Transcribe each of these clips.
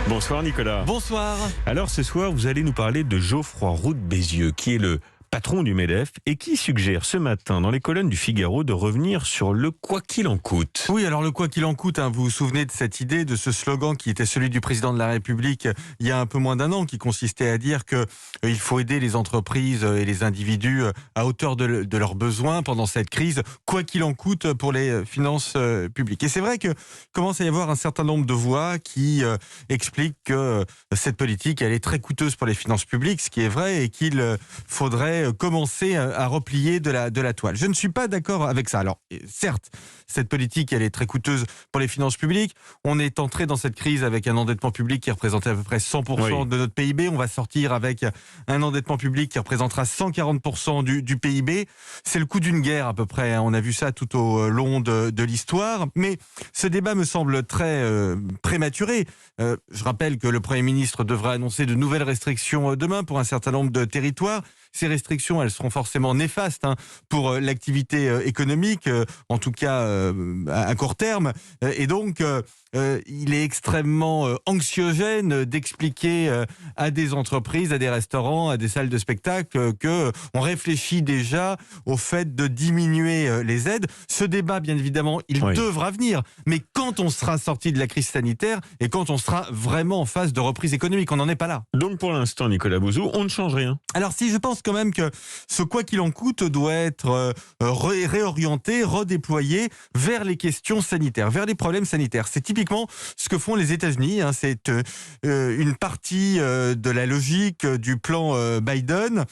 Bonsoir Nicolas. Bonsoir. Alors ce soir, vous allez nous parler de Geoffroy Roux de Bézieux, qui est le patron du MEDEF et qui suggère ce matin dans les colonnes du Figaro de revenir sur le quoi qu'il en coûte. Oui, alors le quoi qu'il en coûte, vous vous souvenez de cette idée, de ce slogan qui était celui du président de la République il y a un peu moins d'un an, qui consistait à dire que il faut aider les entreprises et les individus à hauteur de leurs besoins pendant cette crise, quoi qu'il en coûte pour les finances publiques. Et c'est vrai que commence à y avoir un certain nombre de voix qui expliquent que cette politique, elle est très coûteuse pour les finances publiques, ce qui est vrai, et qu'il faudrait commencer à replier de la toile. Je ne suis pas d'accord avec ça. Alors, certes, cette politique, elle est très coûteuse pour les finances publiques. On est entré dans cette crise avec un endettement public qui représentait à peu près 100% de notre PIB. On va sortir avec un endettement public qui représentera 140% du PIB. C'est le coût d'une guerre à peu près. On a vu ça tout au long de l'histoire. Mais ce débat me semble très prématuré. Je rappelle que le Premier ministre devrait annoncer de nouvelles restrictions demain pour un certain nombre de territoires. Ces restrictions, elles seront forcément néfastes pour l'activité économique, en tout cas à court terme. Et donc, il est extrêmement anxiogène d'expliquer à des entreprises, à des restaurants, à des salles de spectacle qu'on réfléchit déjà au fait de diminuer les aides. Ce débat, bien évidemment, il devra venir. Mais quand on sera sorti de la crise sanitaire et quand on sera vraiment en phase de reprise économique, on n'en est pas là. Donc pour l'instant, Nicolas Bouzou, on ne change rien. Alors si, je pense quand même que ce quoi qu'il en coûte doit être réorienté, redéployé vers les questions sanitaires, vers les problèmes sanitaires. C'est typiquement ce que font les États-Unis. C'est une partie de la logique du plan Biden.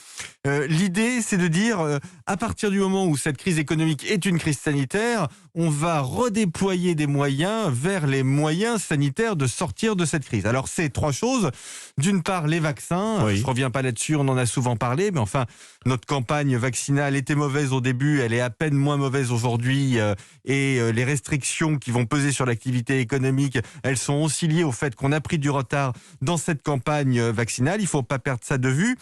L'idée, c'est de dire, à partir du moment où cette crise économique est une crise sanitaire, on va redéployer des moyens vers les moyens sanitaires de sortir de cette crise. Alors, c'est trois choses. D'une part, les vaccins. Je ne reviens pas là-dessus, on en a souvent parlé, mais enfin, notre campagne vaccinale était mauvaise au début, elle est à peine moins mauvaise aujourd'hui, et les restrictions qui vont peser sur l'activité économique, elles sont aussi liées au fait qu'on a pris du retard dans cette campagne vaccinale. Il ne faut pas perdre ça de vue.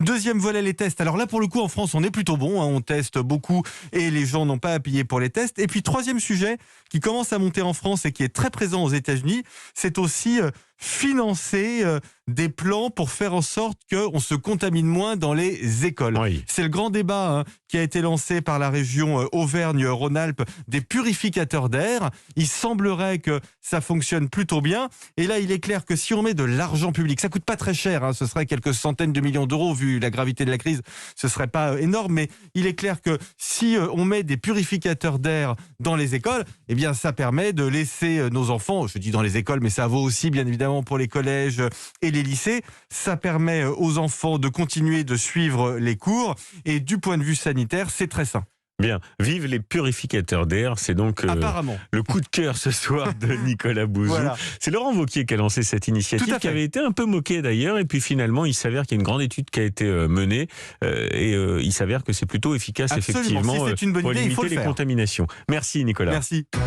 Deuxième volet, les tests. Alors là, pour le coup, en France, on est plutôt bon, on teste beaucoup et les gens n'ont pas à payer pour les tests. Et puis, troisième sujet qui commence à monter en France et qui est très présent aux États-Unis, c'est aussi financer des plans pour faire en sorte qu'on se contamine moins dans les écoles. C'est le grand débat qui a été lancé par la région Auvergne-Rhône-Alpes des purificateurs d'air. Il semblerait que ça fonctionne plutôt bien. Et là, il est clair que si on met de l'argent public, ça coûte pas très cher, ce serait quelques centaines de millions d'euros, vu la gravité de la crise, ce serait pas énorme, mais il est clair que si on met des purificateurs d'air dans les écoles, eh bien ça permet de laisser nos enfants, je dis dans les écoles, mais ça vaut aussi bien évidemment pour les collèges et les lycées, ça permet aux enfants de continuer de suivre les cours, et du point de vue sanitaire, c'est très sain. Bien, vive les purificateurs d'air, c'est donc le coup de cœur ce soir de Nicolas Bouzou. Voilà. C'est Laurent Wauquiez qui a lancé cette initiative, qui avait été un peu moquée d'ailleurs, et puis finalement il s'avère qu'il y a une grande étude qui a été menée, et il s'avère que c'est plutôt efficace. Absolument. Effectivement, si c'est une bonne pour idée, limiter les contaminations. Merci Nicolas. Merci.